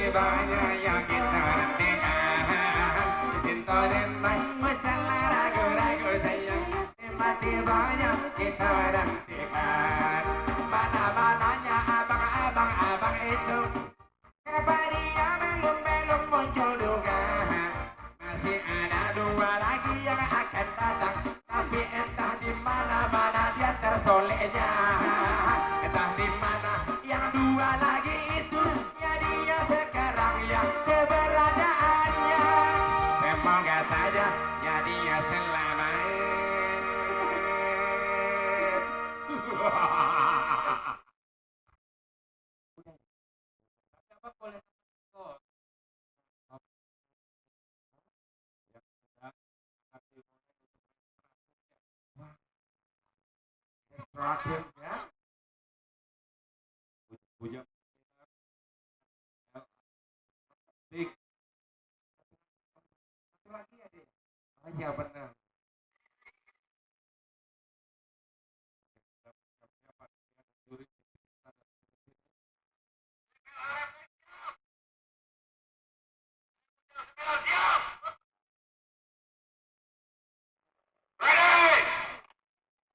tibanya yang kita nantikan. Cinta dan baik masalah ragu-ragu sayang. Tiba-tibanya kita nantikan. Mana-mananya abang itu. Kenapa dia belum muncul juga? Masih ada dua lagi yang akan datang. Tapi entah di mana dia tersoleknya. Entah di mana yang dua lagi itu. Ya dia sekarang yang keberadaannya. Semoga saja ya dia selamat. Siapa boleh terakhir ya? Bujang satu lagi ya deh. Oh iya benar.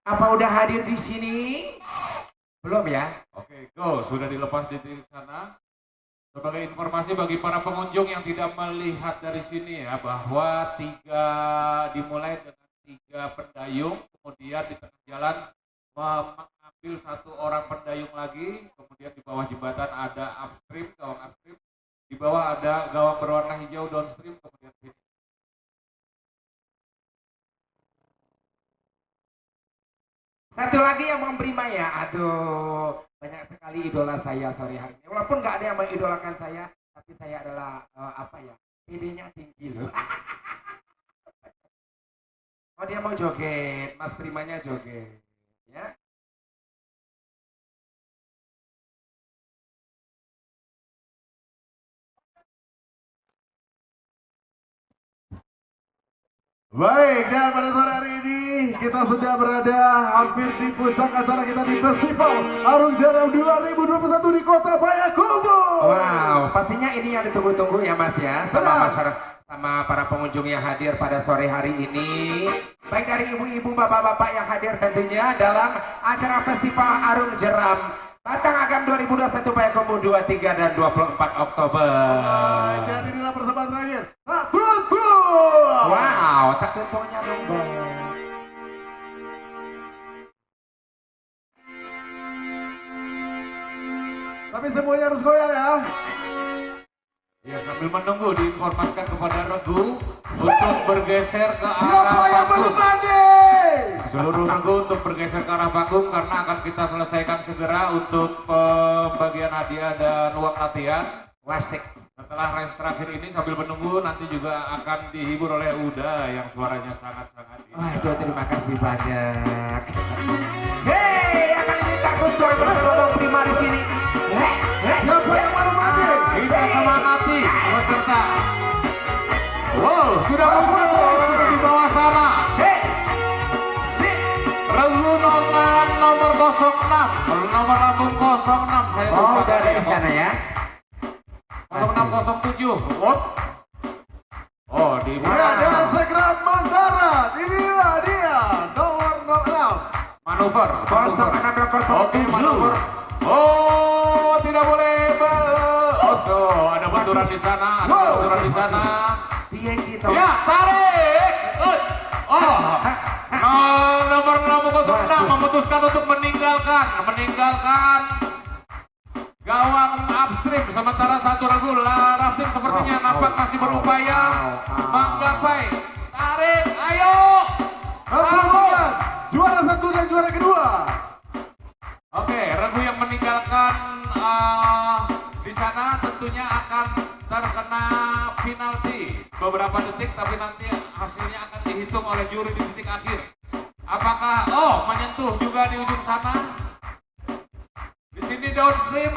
Apa udah hadir di sini? Belum ya? Oke, go. Sudah dilepas di sana. Sebagai informasi bagi para pengunjung yang tidak melihat dari sini ya, bahwa dimulai dengan 3 pendayung, kemudian di tengah jalan mengambil 1 orang pendayung lagi, kemudian di bawah jembatan ada upstream, gawang upstream, di bawah ada gawang berwarna hijau downstream, kemudian sini. Satu lagi yang memberi Maya, aduh banyak sekali idola saya sore hari ini. Walaupun nggak ada yang mengidolakan saya, tapi saya adalah PD-nya tinggi loh. Oh dia mau joget, Mas Primanya joget, ya. Baik, dan pada sore hari ini kita sudah berada hampir di puncak acara kita di Festival Arung Jeram 2021 di Kota Payakumbuh. Wow, pastinya ini yang ditunggu-tunggu ya Mas ya, sama masyarakat, sama para pengunjung yang hadir pada sore hari ini. Baik dari ibu-ibu, bapak-bapak yang hadir tentunya dalam acara Festival Arung Jeram Batang Agam 2021 Payakumbuh 23 dan 24 Oktober. Dan inilah persembahan terakhir. Wow, tak tuntuknya dong Bang. Tapi semuanya harus goyang ya. Ya, sambil menunggu diinformasikan kepada Regu untuk bergeser ke arah Siapa yang belum panggung. mandi? Seluruh Regu untuk bergeser ke arah panggung karena akan kita selesaikan segera untuk pembagian hadiah dan uang latihan. Wasik. Setelah race terakhir ini sambil menunggu nanti juga akan dihibur oleh Uda yang suaranya sangat-sangat indah. Waduh, terima kasih banyak. Hei, akan ini tak kuntuh bersama Bang Prima di sini. Siapa yang belum mandi? Kita semangati peserta. Wow, sudah muncul di bawah sana. Hei, sip. Regu nomor 06, nomor lambung 06 saya Oh, lupa udah ada tadi di sana ya. 0607. Oh, di Ya, mana? dan segera Mandaran. Inilah dia nomor 06. Manuver. 0607. Oke, manuver. Oh, tidak boleh. Oh, tuh, ada benturan di sana. Ada benturan di sana. Piye gitu. Ya, tarik. Oh. Nomor 06 memutuskan untuk meninggalkan gawang upstream, sementara satu regu rafting sepertinya nampak masih berupaya menggapai. Tarik, ayo. Kemudian juara 1 dan juara kedua. Oke, regu yang meninggalkan di sana tentunya akan terkena penalti beberapa detik, tapi nanti hasilnya akan dihitung oleh juri di titik akhir. Apakah menyentuh juga di ujung sana? Di sini downstream,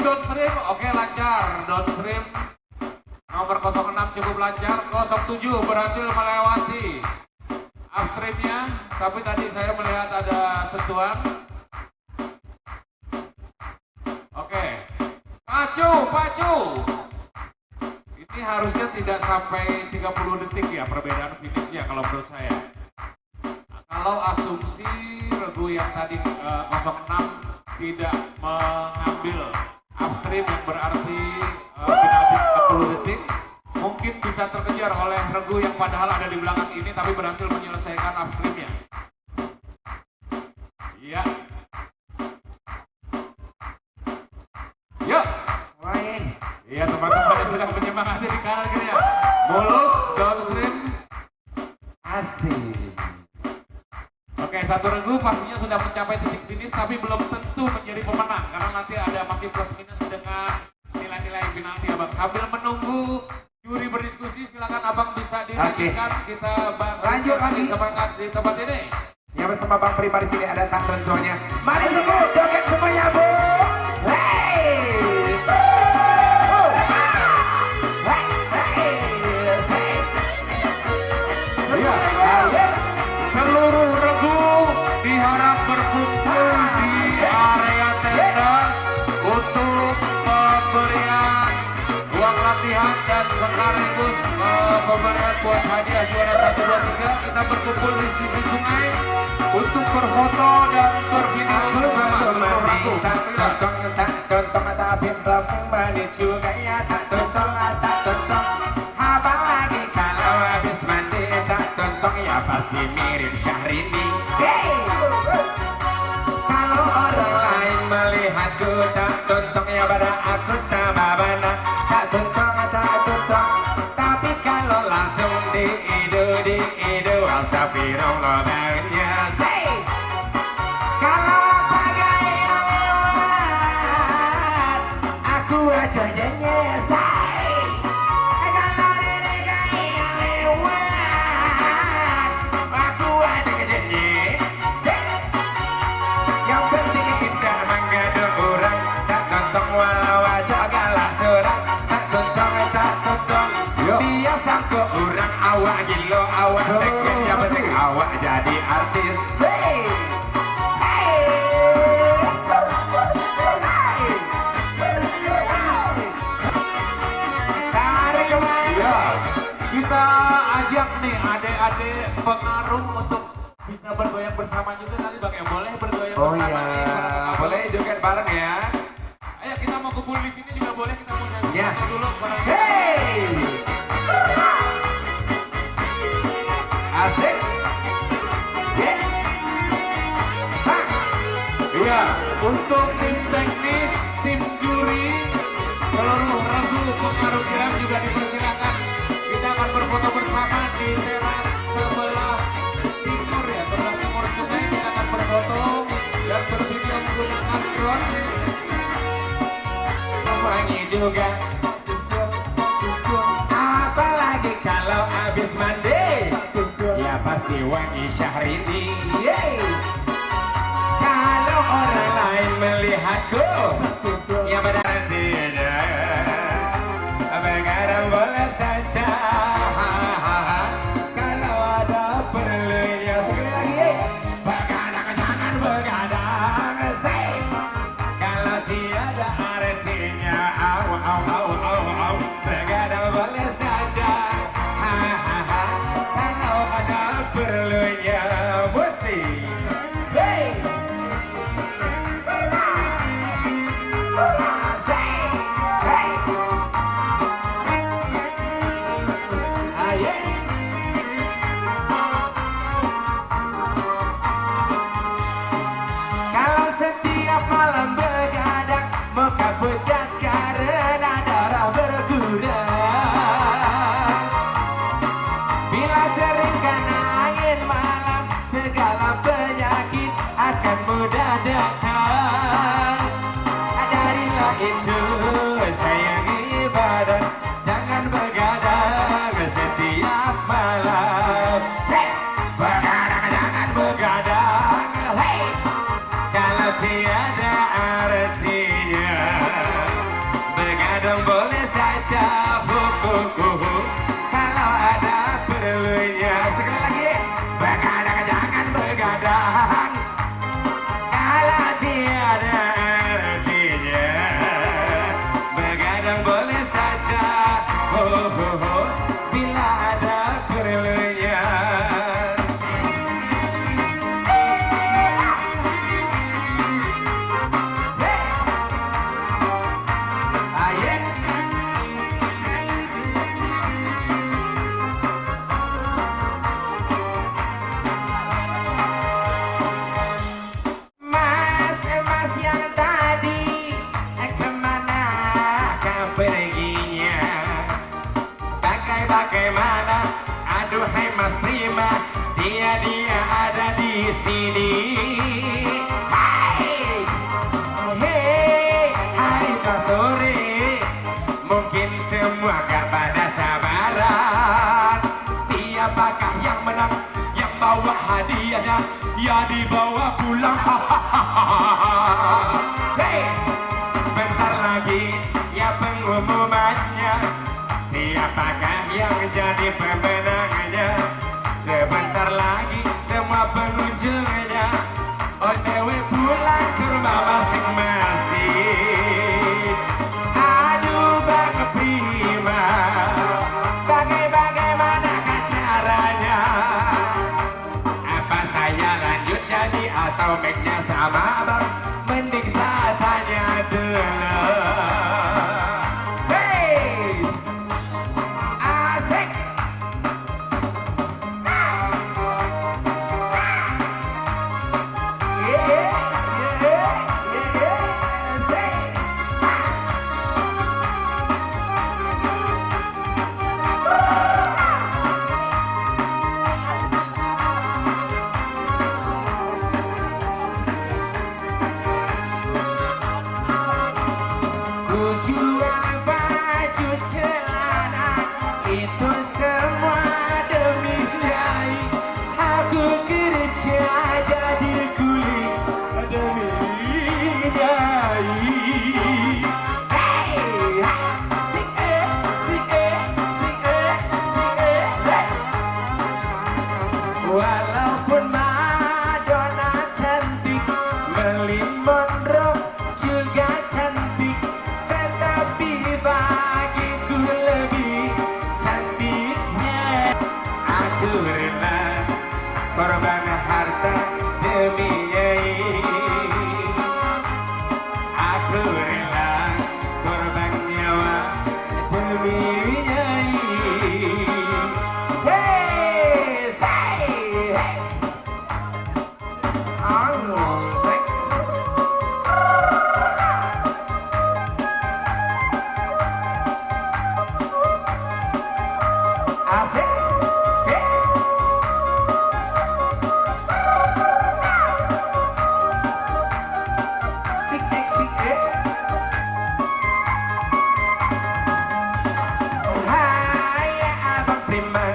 oke lancar, downstream nomor 06 cukup lancar, 07 berhasil melewati upstreamnya, tapi tadi saya melihat ada sentuhan. Oke, pacu, harusnya tidak sampai 30 detik ya perbedaan finishnya kalau menurut saya. Kalau asumsi regu yang tadi 06 tidak mengambil upstream yang berarti penalti 40 detik, mungkin bisa terkejar oleh regu yang padahal ada di belakang ini tapi berhasil menyelesaikan upstreamnya. Iya. Yuk. Iya teman-teman yang sudah menyemangati di kanan kiri ya. Mulus downstream. Asik. Oke, satu regu pastinya sudah mencapai titik finish tapi belum tentu menjadi pemenang karena nanti ada makin plus minus dengan nilai-nilai penalti abang. Sambil menunggu juri berdiskusi, silakan abang bisa dilanjutkan. Kita lanjut lagi semangat di tempat ini. Ya bersama Bang Prima di sini ada tak tentunya. Mari semua joget semuanya bu. Hey. Seluruh regu diharap berkumpul di area tenda untuk pemberian uang latihan dan sekaligus pemberian buat hadiah juara 1, 2, 3. Kita berkumpul di sisi sungai untuk berfoto dan bervideo bersama seluruh regu. Juga ya tak tontong abang lagi kalau habis mandi tak tontong ya pasti mirip Syahrini. Kalau orang lain melihatku tak tontong ya pada aku tambah bana tak tontong tapi kalau langsung di idu astagfirullah banyak kalau pakai lewat aku aja nyesai kalau pakai lewat aku ada kejenyesai yang penting kita mengadu orang tak tontong walau aja galak serang tak tontong biasa ke orang awak gilo awak teken yang penting awak jadi artis. Kita ajak nih adik-adik pengarung untuk bisa bergoyang bersama juga nanti bang ya, boleh bergoyang bersama nih. Boleh joget bareng ya. Ayo kita mau kumpul di sini juga boleh, kita mau nyanyi Ya. dulu bareng. Asik. Iya, untuk tim teknis, tim juri, seluruh regu pengarung kirap juga dipersilakan. Kita akan berfoto bersama di teras sebelah timur ya, sebelah timur sungai. Kita akan berfoto dan bervideo menggunakan drone. Wangi juga. Apalagi kalau habis mandi, ya pasti wangi Syahrini. Kalau orang lain melihatku, ya benar tidak. Begadang boleh saja. Kalau ada perlunya sekali lagi, begadang jangan begadang. Kalau tiada artinya, begadang boleh saja. Kalau ada perlunya, musik. Kalau setiap malam begadang, muka pucat karena darah berkurang. Bila sering kena angin malam, segala penyakit akan mudah datang. Darilah itu sayangi badan, jangan begadang setiap malam. Begadang jangan begadang, kalau tiada artinya. Begadang boleh saja, kalau ada perlunya. Sekali lagi, begadang jangan begadang, kalau bagaimana? Aduhai Mas Prima, dia ada di sini. Hai, hei, hari tua sore, mungkin semua gak pada sabaran. Siapakah yang menang? Yang bawa hadiahnya, ya dibawa pulang. Hei, bentar lagi ya pengumumannya. Siapakah yang jadi pemenangnya? Sebentar lagi semua pengunjungnya OTW pulang ke rumah masing-masing. Aduh Bang Prima, bagaimana caranya? Apa saya lanjut nyanyi atau mic-nya sama Bang? Mending saya tanya dulu. Jual baju celana itu semua demi nyai. Aku kerja jadi kuli demi nyai. Hey, sing hey. Walaupun Madonna cantik, Marilyn Monroe juga cantik, tetapi bagiku lebih cantiknya. Aku rela korban harta demi nyai. Aku rela korban nyawa demi nyai. Hey, say, hey. Say. Asik, hey. Sik, hey. Hai Abang Prima,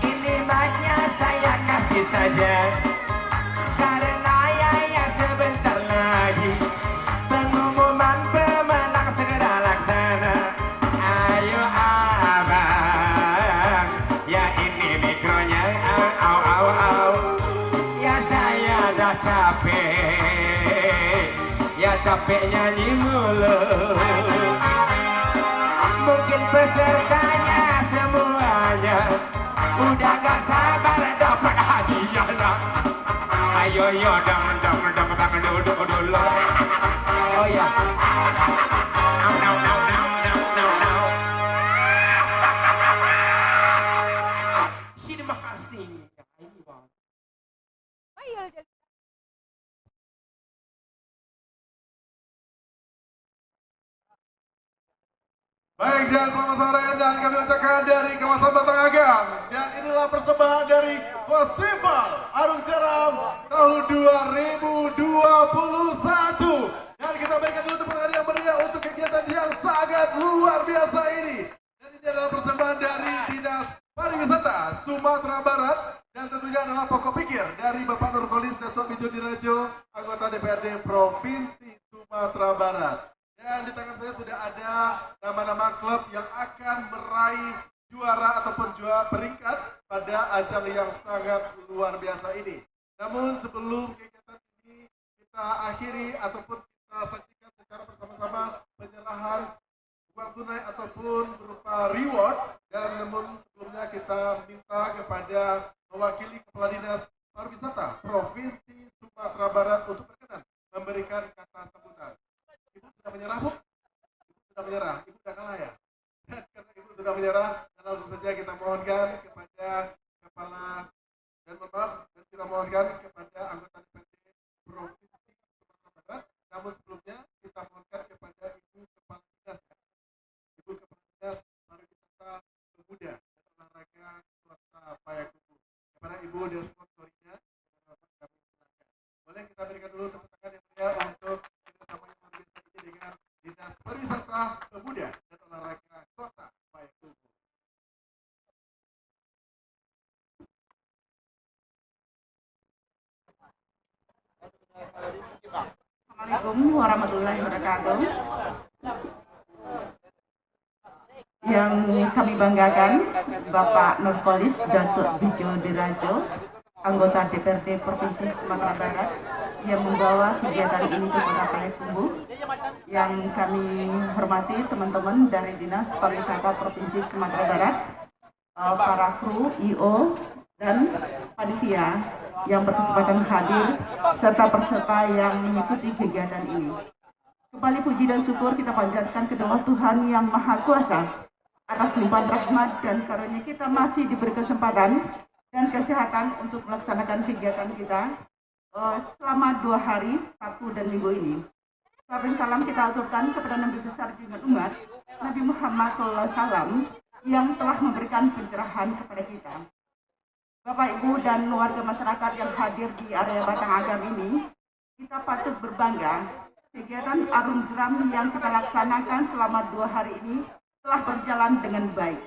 ini mic-nya saya kasih saja, karena ya sebentar lagi pengumuman pemenang segera laksana. Ayo Abang, ya ini mikronya, au. Ya saya dah capek, ya capek nyanyi mulu. Mungkin pesertanya semuanya udah gak sabar dapat hadiahnya. Ayo yo dong bang duduk dulu. Oh ya. Now. Terima kasih. Ini bang. Baik, dan selamat sore dan kami ucapkan dari kawasan Batang Agang. Dan inilah persembahan dari Festival Arung Jeram tahun 2021. Dan kita berikan dulu tepuk tangan yang meriah untuk kegiatan yang sangat luar biasa ini. Dan ini adalah persembahan dari Dinas Pariwisata Sumatera Barat. Dan tentunya adalah pokok pikir dari Bapak Nurkolis Dato' Bijo Dirajo, anggota DPRD Provinsi Sumatera Barat. Dan di tangan saya sudah ada nama-nama klub yang akan meraih juara ataupun juara peringkat pada ajang yang sangat luar biasa ini. Namun sebelum kegiatan ini kita akhiri ataupun kita saksikan secara bersama-sama penyerahan uang tunai ataupun berupa reward. Dan namun sebelumnya kita minta kepada mewakili Kepala Dinas Pariwisata Provinsi Sumatera Barat untuk berkenan memberikan kata sambutan. Ibu sudah menyerah, Bu? Ibu sudah menyerah, Ibu sudah kalah ya? Karena Ibu sudah menyerah, dan langsung saja kita mohonkan kepada Kepala, dan maaf, dan kita mohonkan kepada anggota DPRD Provinsi Sumatera Barat. Namun sebelumnya kita mohonkan kepada Ibu Kepala Dinas, Ibu Kepala Dinas Pariwisata Pemuda dan Olahraga Kota Payakumbuh. Kepada Ibu Desmond Korina, boleh kita berikan dulu tepuk tangan yang meriah untuk kerjasama yang luar biasa ini dengan Dinas Pariwisata Pemuda dan Olahraga Kota Payakumbuh. Assalamualaikum warahmatullahi wabarakatuh. Yang kami banggakan Bapak Nurkolis Datuk Bijo Dirajo, anggota DPRD Provinsi Sumatera Barat, yang membawa kegiatan ini ke Kota Payakumbuh. Yang kami hormati teman-teman dari Dinas Pariwisata Provinsi Sumatera Barat, para kru, IO, dan panitia yang berkesempatan hadir serta peserta yang mengikuti kegiatan ini. Kembali puji dan syukur kita panjatkan kedua Tuhan Yang Maha Kuasa atas limpahan rahmat dan karunia kita masih diberi kesempatan dan kesehatan untuk melaksanakan kegiatan kita selama 2 hari, Sabtu dan Minggu ini. Salam kita aturkan kepada Nabi besar junjungan umat, Nabi Muhammad SAW, yang telah memberikan pencerahan kepada kita. Bapak, Ibu, dan warga masyarakat yang hadir di area Batang Agam ini, kita patut berbangga. Kegiatan Arum Jeram yang kita laksanakan selama 2 hari ini telah berjalan dengan baik.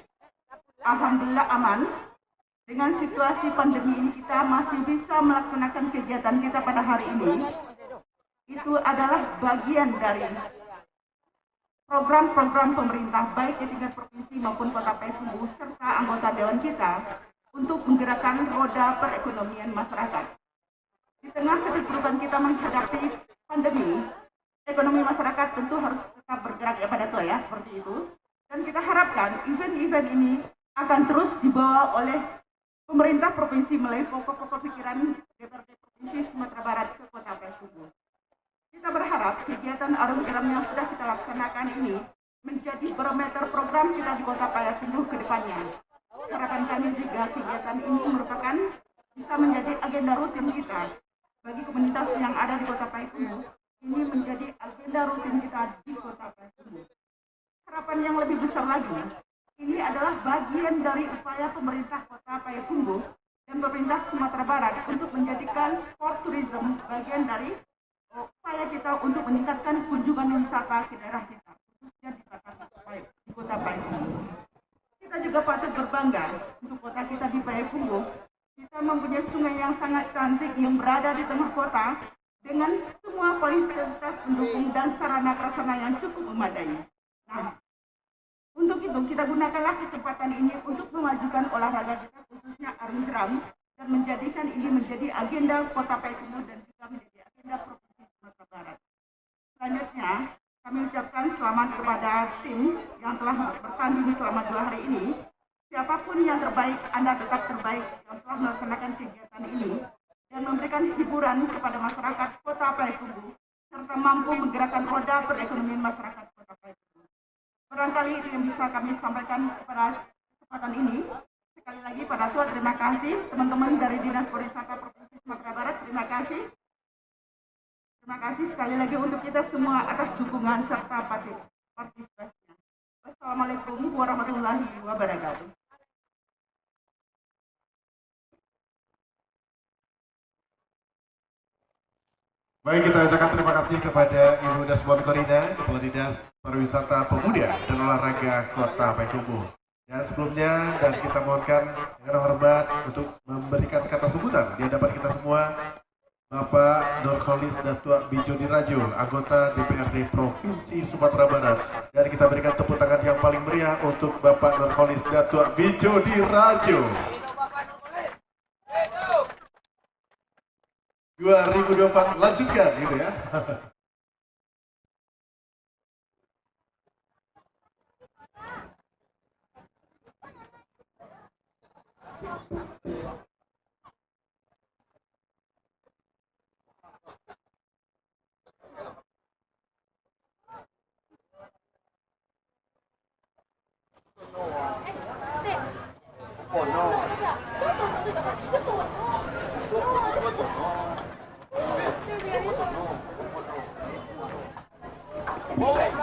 Alhamdulillah aman. Dengan situasi pandemi ini kita masih bisa melaksanakan kegiatan kita pada hari ini. Itu adalah bagian dari program-program pemerintah baik di tingkat provinsi maupun Kota Payakumbuh serta anggota dewan kita untuk menggerakkan roda perekonomian masyarakat. Di tengah keterpurukan kita menghadapi pandemi, ekonomi masyarakat tentu harus tetap bergerak pada tua ya, seperti itu. Dan kita harapkan event-event ini akan terus dibawa oleh pemerintah provinsi melalui pokok-pokok pikiran DPRD Provinsi Sumatera Barat ke Kota Payakumbuh. Kita berharap kegiatan Arum Jeram yang sudah kita laksanakan ini menjadi barometer program kita di Kota Payakumbuh ke depannya. Harapan kami juga kegiatan ini merupakan bisa menjadi agenda rutin kita bagi komunitas yang ada di Kota Payakumbuh. Ini menjadi agenda rutin kita di Kota Payakumbuh. Harapan yang lebih besar lagi, ini adalah bagian dari upaya pemerintah Kota Payakumbuh dan pemerintah Sumatera Barat untuk menjadikan sport tourism bagian dari upaya kita untuk meningkatkan kunjungan wisata ke daerah kita, khususnya di Kota Payakumbuh. Kita juga patut berbangga untuk kota kita di Payakumbuh. Kita mempunyai sungai yang sangat cantik yang berada di tengah kota dengan semua fasilitas pendukung dan sarana prasarana yang cukup memadai. Nah, untuk itu kita gunakanlah kesempatan ini untuk memajukan olahraga kita khususnya Arum Jeram dan menjadikan ini menjadi agenda Kota Payakumbuh dan juga menjadi agenda Provinsi Sumatera Barat. Selanjutnya, kami ucapkan selamat kepada tim yang telah bertanding selama 2 hari ini. Siapapun yang terbaik, Anda tetap terbaik yang telah melaksanakan kegiatan ini dan memberikan hiburan kepada masyarakat Kota Payakumbuh serta mampu menggerakkan roda perekonomian masyarakat Kota Payakumbuh. Barangkali itu yang bisa kami sampaikan pada kesempatan ini. Sekali lagi pada Tua, terima kasih. Teman-teman dari Dinas Pariwisata Provinsi Sumatera Barat, terima kasih. Terima kasih sekali lagi untuk kita semua atas dukungan serta partisipasinya. Wassalamualaikum warahmatullahi wabarakatuh. Baik, kita ucapkan terima kasih kepada Ibu Desmond Korina, Kepala Dinas Pariwisata Pemuda dan Olahraga Kota Payakumbuh. Dan sebelumnya, dan kita mohonkan dengan hormat untuk memberikan kata sambutan di hadapan kita semua, Bapak Nurkolis Datuk Bijo Dirajo, anggota DPRD Provinsi Sumatera Barat. Dan kita berikan tepuk tangan yang paling meriah untuk Bapak Nurkolis Datuk Bijo Dirajo. 2024 lanjutkan gitu ya.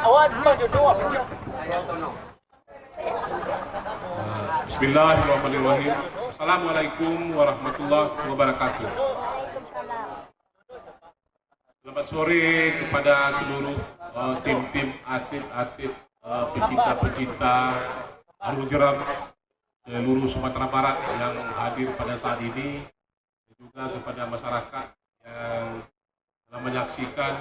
Awak mau jodoh apa? Saya Bismillahirrahmanirrahim. Assalamualaikum warahmatullahi wabarakatuh. Selamat sore kepada seluruh tim-tim atlet-atlet pecinta-pecinta arung jeram seluruh Sumatera Barat yang hadir pada saat ini, dan juga kepada masyarakat yang telah menyaksikan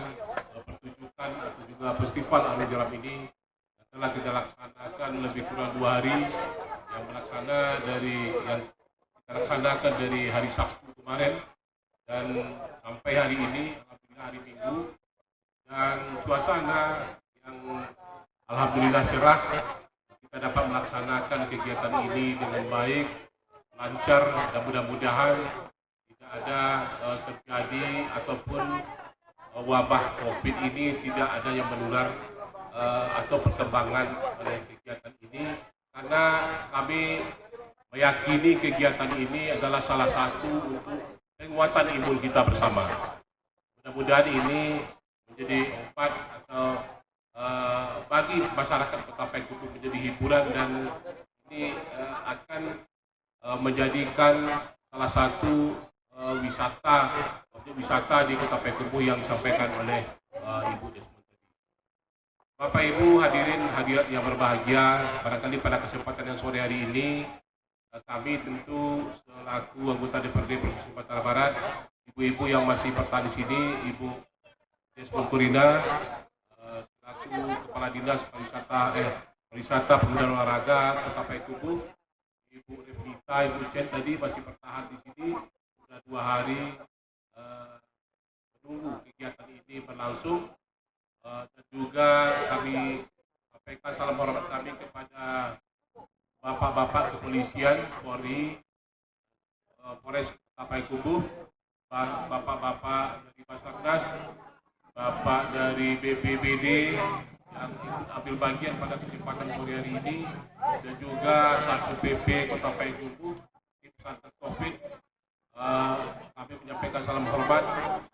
pertunjukan atau juga festival arung jeram ini yang telah kita laksanakan lebih kurang 2 hari, yang kita laksanakan dari hari Sabtu kemarin dan sampai hari ini, alhamdulillah hari Minggu, dan suasana yang alhamdulillah cerah. Kita dapat melaksanakan kegiatan ini dengan baik, lancar, dan mudah-mudahan tidak ada terjadi ataupun wabah COVID ini tidak ada yang menular atau perkembangan oleh kegiatan ini, karena kami meyakini kegiatan ini adalah salah satu untuk penguatan imun kita bersama. Mudah-mudahan ini menjadi obat atau bagi masyarakat Kota Payakumbuh menjadi hiburan, dan ini akan menjadikan salah satu wisata di Kota Payakumbuh yang disampaikan oleh Ibu Desmond tadi. Bapak Ibu hadirat yang berbahagia, barangkali pada kesempatan yang sore hari ini kami tentu selaku anggota DPRD Provinsi Sumatera Barat, ibu-ibu yang masih bertahan di sini, Ibu Desmond Kurina selaku Kepala Dinas Pariwisata Pemuda Olahraga Kota Payakumbuh, Ibu Revita, Ibu Chen tadi masih bertahan di sini sudah 2 hari menunggu kegiatan ini berlangsung, dan juga kami sampaikan salam hormat kami kepada Bapak-bapak kepolisian, Polri, Polres Kota Payakumbuh, Bapak-bapak dari Basarnas, Bapak dari BPBD yang ikut ambil bagian pada kesempatan sore hari ini, dan juga Satpol PP Kota Payakumbuh, tim Satgas Covid. Kami menyampaikan salam hormat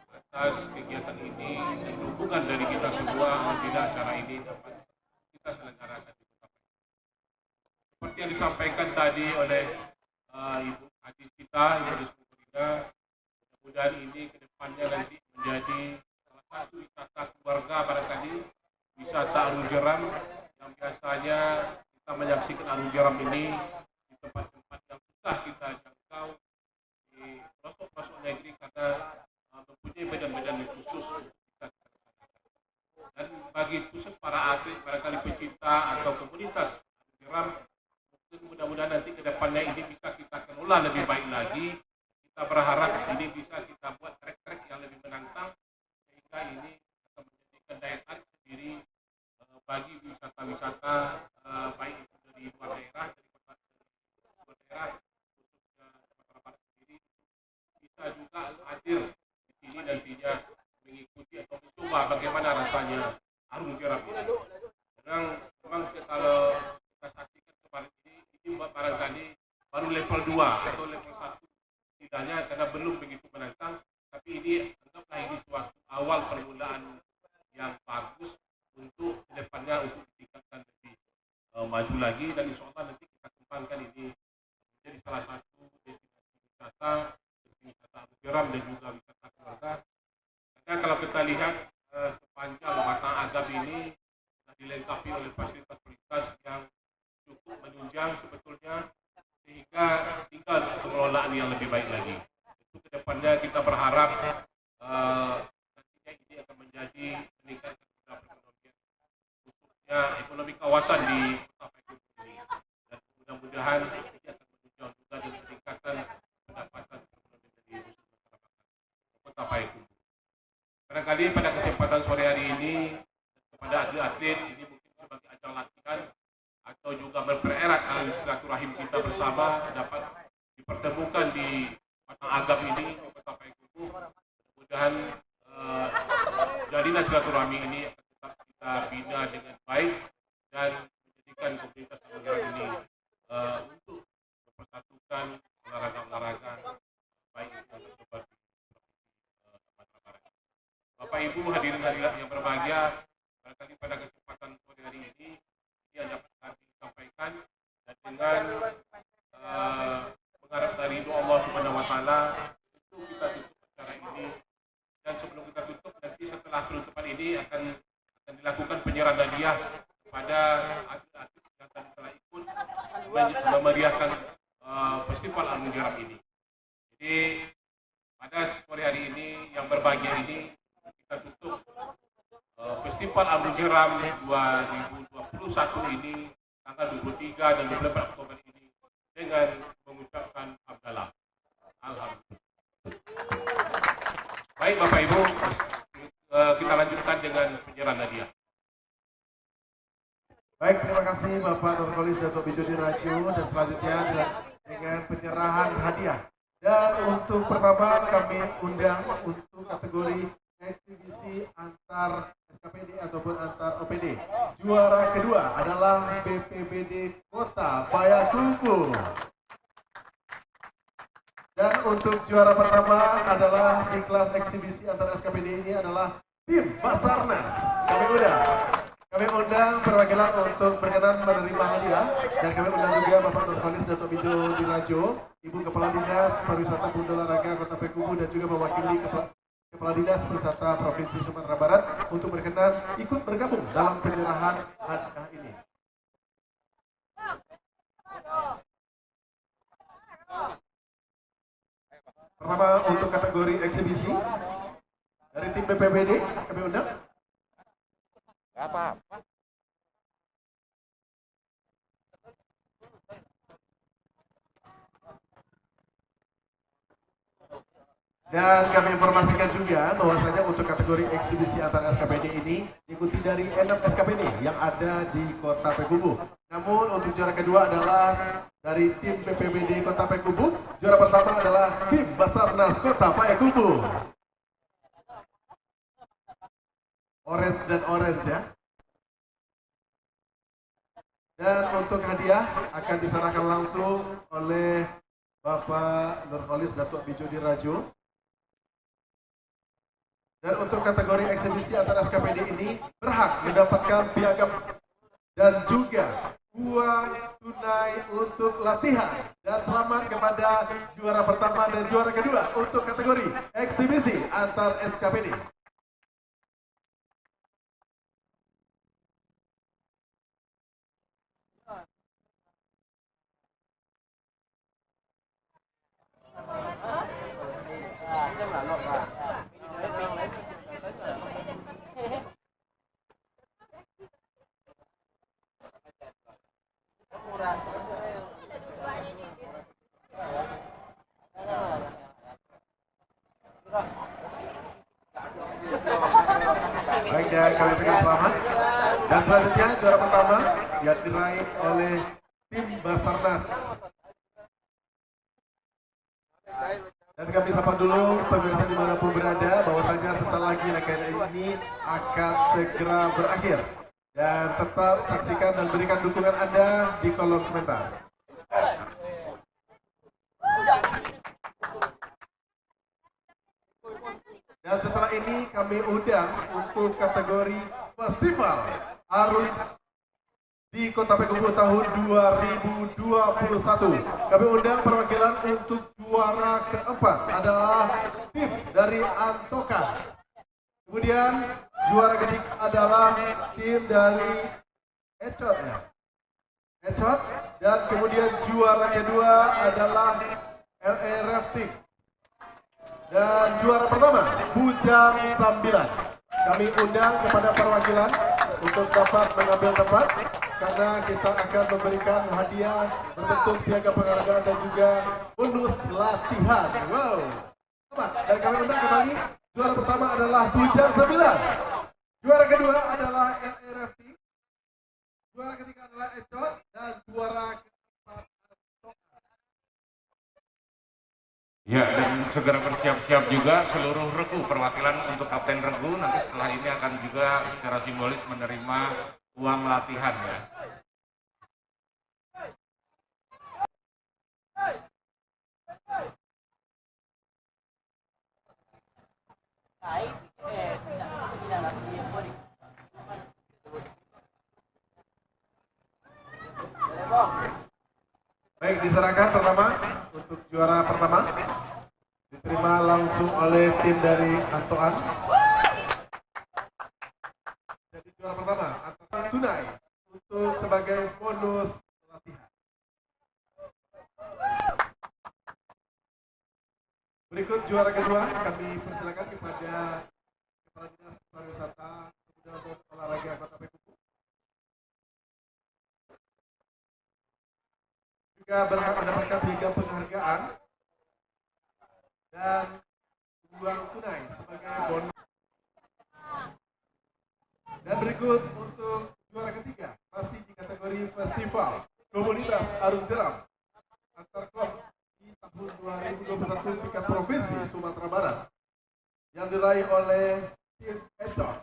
atas kegiatan ini dan dukungan dari kita semua apabila acara ini dapat kita selenggarakan di Kota Payakumbuh. Seperti yang disampaikan tadi oleh Ibu Hadis kita, Ibu Desmond Kurina, mudah-mudahan ini ke depannya nanti menjadi salah satu wisata keluarga, barangkali wisata arung jeram yang biasanya kita menyaksikan arung jeram ini di tempat-tempat yang susah kita jangkau di pelosok-pelosok negeri karena mempunyai medan-medan yang khusus untuk kita laksanakan. Dan bagi khusus para atlet, barangkali pecinta atau komunitas arung jeram, mudah-mudahan nanti ke depannya ini bisa kita kelola lebih baik lagi. Kita berharap ini bisa kita buat trek-trek yang lebih menantang, sehingga ini akan menjadikan daya tarik sendiri bagi wisata-wisata baik itu dari luar daerah, dari kota luar daerah, khususnya Sumatera Barat sendiri, bisa juga hadir di sini nantinya mengikuti atau mencoba bagaimana rasanya arung jeram ini. Memang kalau kita saksikan kemarin ini barangkali baru level 2 atau level 1 tidaknya, karena belum begitu menantang, tapi ini anggaplah ini suatu awal permulaan yang bagus untuk kedepannya untuk ditingkatkan lebih maju lagi, dan insya Allah nanti kita kembangkan ini menjadi salah satu destinasi wisata arung jeram dan juga wisata keluarga. Karena kalau kita lihat sepanjang Batang Agam ini sudah dilengkapi oleh fasilitas yang cukup menunjang sebetulnya, sehingga tinggal pengelolaan yang lebih baik lagi. Itu kedepannya kita berharap nantinya ini akan menjadi meningkatkan perekonomian, khususnya ekonomi kawasan di Kota Payakumbuh ini, dan mudah-mudahan ini akan menunjang juga dan meningkatkan pendapatan perekonomian dari masyarakat Kota Payakumbuh. Barangkali pada kesempatan sore hari ini kepada atlet-atlet ini mungkin sebagai ajang latihan atau juga mempererat tali silaturahim kita bersama dapat dipertemukan di Batang Agam ini di Kota Payakumbuh. Mudah-mudahan jalinan silaturahmi ini akan tetap kita bina dengan baik dan menjadikan komunitas arung jeram ini untuk mempersatukan olahraga-olahraga baik yang tersebar di Sumatera Barat. Bapak Ibu hadirin hadirat yang berbahagia, barangkali pada kesempatan sore hari ini yang dapat kami sampaikan, dan dengan mengharap dari doa Allah Subhanahu Wa Taala itu kita tutup acara ini, dan sebelum kita tutup nanti setelah penutupan ini akan dilakukan penyerahan hadiah kepada atlet-atlet yang telah ikut memeriahkan festival Arung Jeram ini. Jadi pada sore hari ini yang berbahagia ini kita tutup Festival Arung Jeram 2021 ini tanggal 23 dan 24 Oktober ini dengan mengucapkan hamdalah. Alhamdulillah. Baik Bapak Ibu, kita lanjutkan dengan penyerahan hadiah. Baik, terima kasih Bapak Nurholis Datuk Bijodi Rajo, dan selanjutnya dengan penyerahan hadiah. Dan untuk pertama kami undang untuk kategori eksibisi antar SKPD ataupun antar OPD. Juara kedua adalah BPBD Kota Payakumbuh. Dan untuk juara pertama adalah di kelas eksibisi antar SKPD ini adalah tim Basarnas. Kami undang perwakilan untuk berkenan menerima hadiah, dan kami undang juga Bapak Nurholis Datuk Bijodi Rajo, Ibu Kepala Dinas Pariwisata Pemuda Olahraga Kota Payakumbuh, dan juga mewakili Kepala Dinas Pariwisata Provinsi Sumatera Barat untuk berkenan ikut bergabung dalam penyerahan hadiah ini. Pertama untuk kategori eksibisi dari tim BPBD kami undang. Dan kami informasikan juga bahwasanya untuk kategori eksibisi antar SKPD ini diikuti dari 6 SKPD yang ada di Kota Payakumbuh. Namun untuk juara kedua adalah dari tim BPBD Kota Payakumbuh. Juara pertama adalah tim Basarnas Kota Payakumbuh. Orange dan orange ya. Dan untuk hadiah akan diserahkan langsung oleh Bapak Nurholis Datuk Bijodi Rajo. Dan untuk kategori eksibisi antar SKPD ini berhak mendapatkan piagam dan juga uang tunai untuk latihan. Dan selamat kepada juara pertama dan juara kedua untuk kategori eksibisi antar SKPD. Baik, dan kami ucapkan selamat. Dan selanjutnya juara pertama yang diraih oleh tim Basarnas. Dan kami sapa dulu pemirsa dimanapun berada bahwasanya sesaat lagi rangkaian ini akan segera berakhir. Dan tetap saksikan dan berikan dukungan Anda di kolom komentar. Dan setelah ini kami undang untuk kategori Festival Arung di Kota Payakumbuh tahun 2021. Kami undang perwakilan untuk juara keempat adalah tim dari Antoka. Kemudian juara ketiga adalah tim dari Ecot ya. Ecot, dan kemudian juara kedua adalah LA Rafting. Dan juara pertama Bujang 9. Kami undang kepada perwakilan untuk dapat mengambil tempat karena kita akan memberikan hadiah berbentuk piagam penghargaan dan juga bonus latihan. Wow. Dan kami undang kembali juara pertama adalah Bujang 9. Juara kedua adalah LRFT. Juara ketiga adalah Ecot, dan juara keempat Ya, dan segera bersiap-siap juga seluruh regu perwakilan untuk Kapten Regu nanti setelah ini akan juga secara simbolis menerima uang latihan ya. Baik, diserahkan pertama untuk juara pertama. Diterima langsung oleh tim dari Antoan. Jadi juara pertama, Antoan tunai untuk sebagai bonus latihan. Berikut juara kedua, kami persilakan kepada Kepala Dinas Pariwisata, Kebudayaan dan Olahraga Kota Payakumbuh. Juga berhak mendapatkan piagam penghargaan dan uang tunai sebagai bonus. Dan berikut untuk juara ketiga, masih di kategori Festival Komunitas Arung Jeram antar klub di tahun 2021 tingkat Provinsi Sumatera Barat yang diraih oleh tim Econ,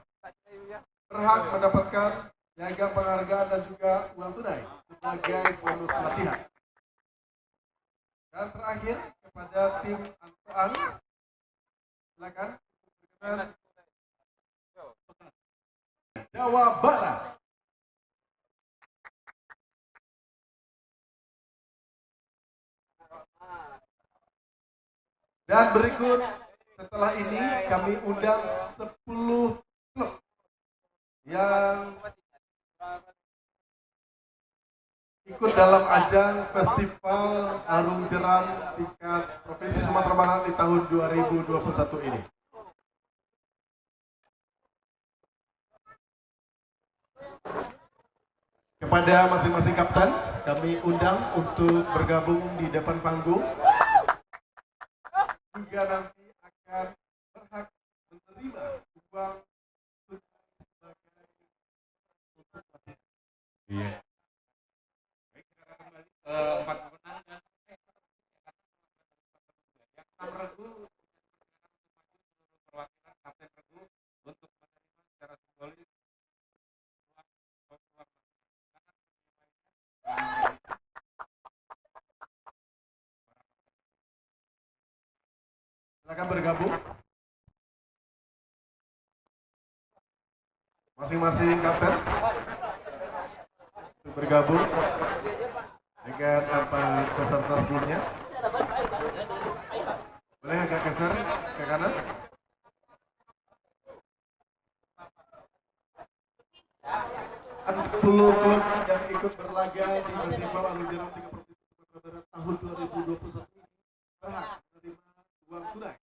berhak mendapatkan piagam penghargaan dan juga uang tunai sebagai bonus latihan. Dan terakhir kepada tim Antoan, silakan berkenan Jawa Barat. Dan berikut setelah ini kami undang 10 klub yang ikut dalam ajang Festival Arung Jeram tingkat Provinsi Sumatera Barat di tahun 2021 ini. Kepada masing-masing kapten, kami undang untuk bergabung di depan panggung. Juga nanti akan berhak menerima uang sebagai untuk latihan. Iya. Baik, kita kembali ke 4 pemenang dan yang 6 regu perwakilan Kapten Regu untuk menerima secara simbolis Silakan bergabung. Masing-masing kapten untuk bergabung dengan 4 peserta sebelumnya. Boleh agak geser ke kanan. Ada 10 klub yang ikut berlaga di Festival Arung Jeram tingkat Provinsi Sumatera Barat tahun 2021 ini berhak menerima uang tunai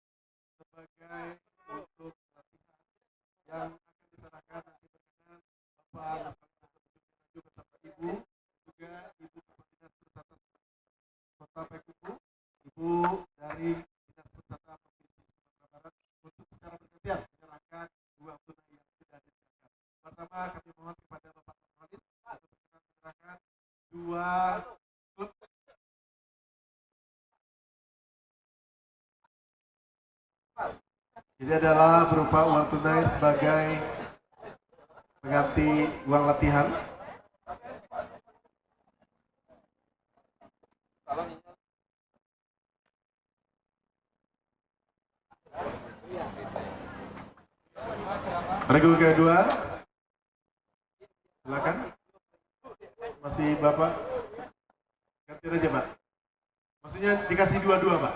sebagai untuk latihan yang akan diserahkan nanti berkenan Bapak Nurkalisdatu beserta Ibu, juga Ibu Kepala Dinas Pariwisata Kota Payakumbuh, Ibu dari Dinas Pariwisata Provinsi Sumatera Barat untuk secara bergantian menyerahkan uang tunai yang sudah disediakan. Pertama kami mohon kepada Bapak Nurkalis untuk berkenan menyerahkan 2 klub. Jadi adalah berupa uang tunai sebagai mengganti uang latihan. Regu kedua, silakan. Masih Bapak ganti aja Pak. Maksudnya dikasih dua-dua Pak.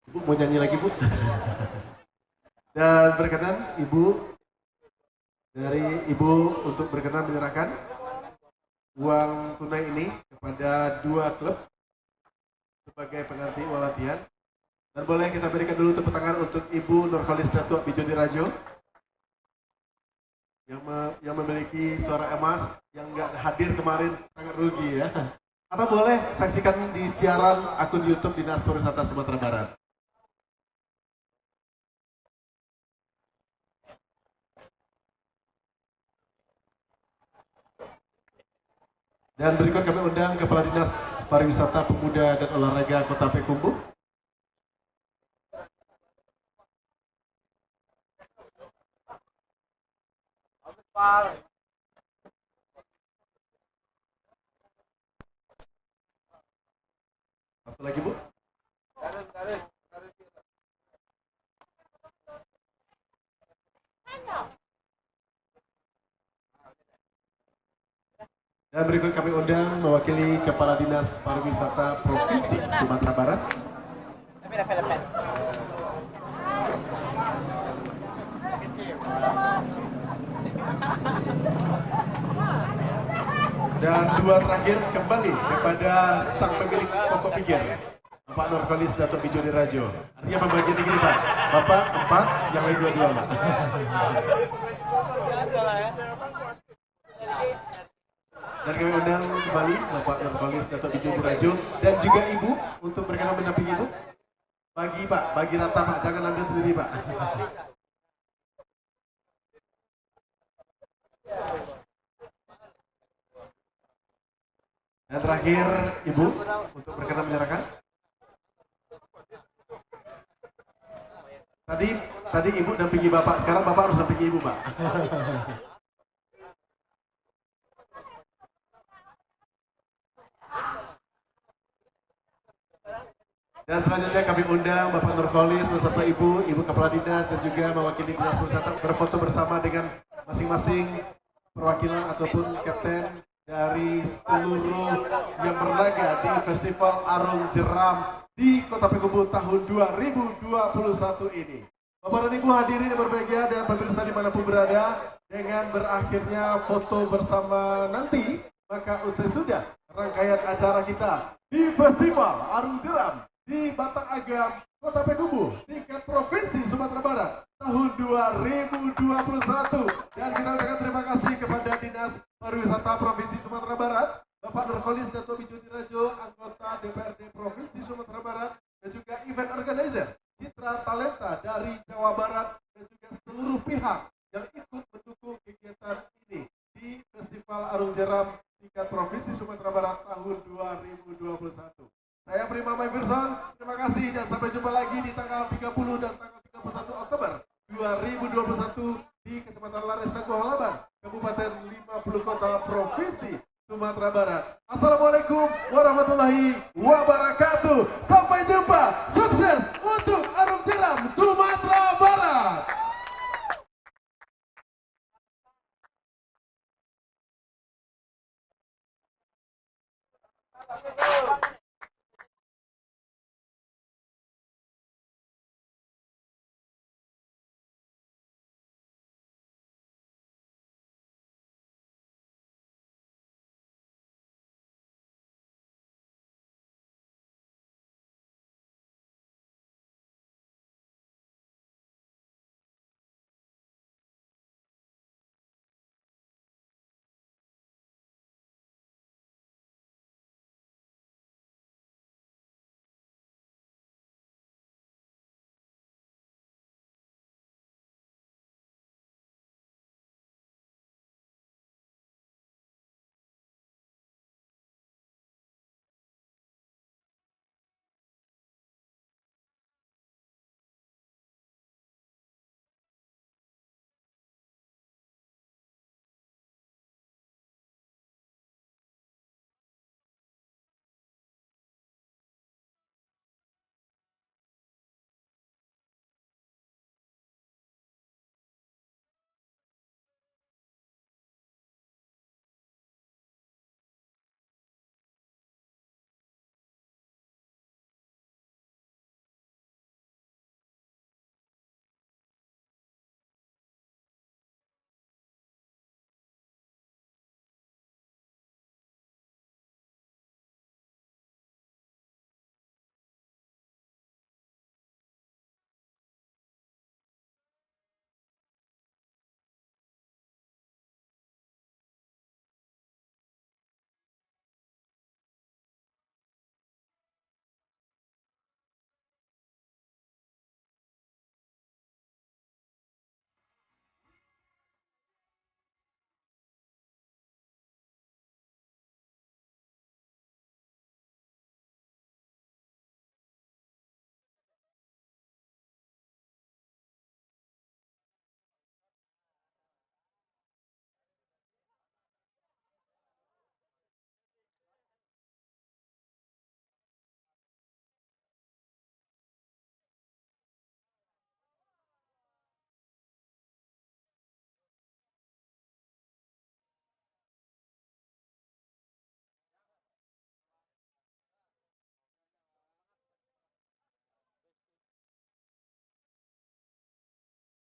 Ibu mau nyanyi lagi Bu? Dan berkenan Ibu dari Ibu untuk berkenan menyerahkan uang tunai ini kepada 2 klub sebagai pengganti uang latihan. Dan boleh kita berikan dulu tepuk tangan untuk Ibu Nurkalisdatu Abijodirajo yang memiliki suara emas yang nggak hadir kemarin, sangat rugi ya. Atau boleh saksikan di siaran akun YouTube Dinas Pariwisata Sumatera Barat. Dan berikut kami undang Kepala Dinas Pariwisata Pemuda dan Olahraga Kota Payakumbuh. Satu lagi Bu. Dan berikut kami undang mewakili Kepala Dinas Pariwisata Provinsi Sumatera Barat. Dan dua terakhir kembali kepada sang pemilik pokok pikir, Bapak Nurkolis Datuk Bijoni Rajo. Artinya pembagian begini Pak, Bapak 4, yang lain 2-2 Pak. Dan kami undang kembali Bapak Nurkolis Datuk Bijoni Rajo dan juga Ibu untuk berkenan mendampingi Ibu. Bagi Pak, bagi rata Pak, jangan ambil sendiri Pak. Dan terakhir Ibu untuk berkenan menyerahkan. Tadi Ibu dampingi Bapak, sekarang Bapak harus dampingi Ibu Pak. Dan selanjutnya kami undang Bapak Nurkolis beserta Ibu Kepala Dinas dan juga mewakili Dinas Pariwisata berfoto bersama dengan masing-masing perwakilan ataupun kapten dari seluruh yang berlaga di Festival Arung Jeram di Kota Payakumbuh tahun 2021 ini. Bapak dan Ibu hadirin yang berbahagia dan pemirsa dimanapun berada, dengan berakhirnya foto bersama nanti, maka usai sudah rangkaian acara kita di Festival Arung Jeram di Batang Agam, Kota Payakumbuh, tingkat Provinsi Sumatera Barat tahun 2021. Dan kita ucapkan terima kasih kepada Dinas Pariwisata Provinsi Sumatera Barat, Bapak Nurkolis Datuk Bijoni Rajo, anggota DPRD Provinsi Sumatera Barat, dan juga event organizer Citra Talenta dari Jawa Barat, dan juga seluruh pihak yang ikut mendukung kegiatan ini di Festival Arung Jeram tingkat Provinsi Sumatera Barat tahun 2021. Saya Prima Mai Firson, terima kasih dan sampai jumpa.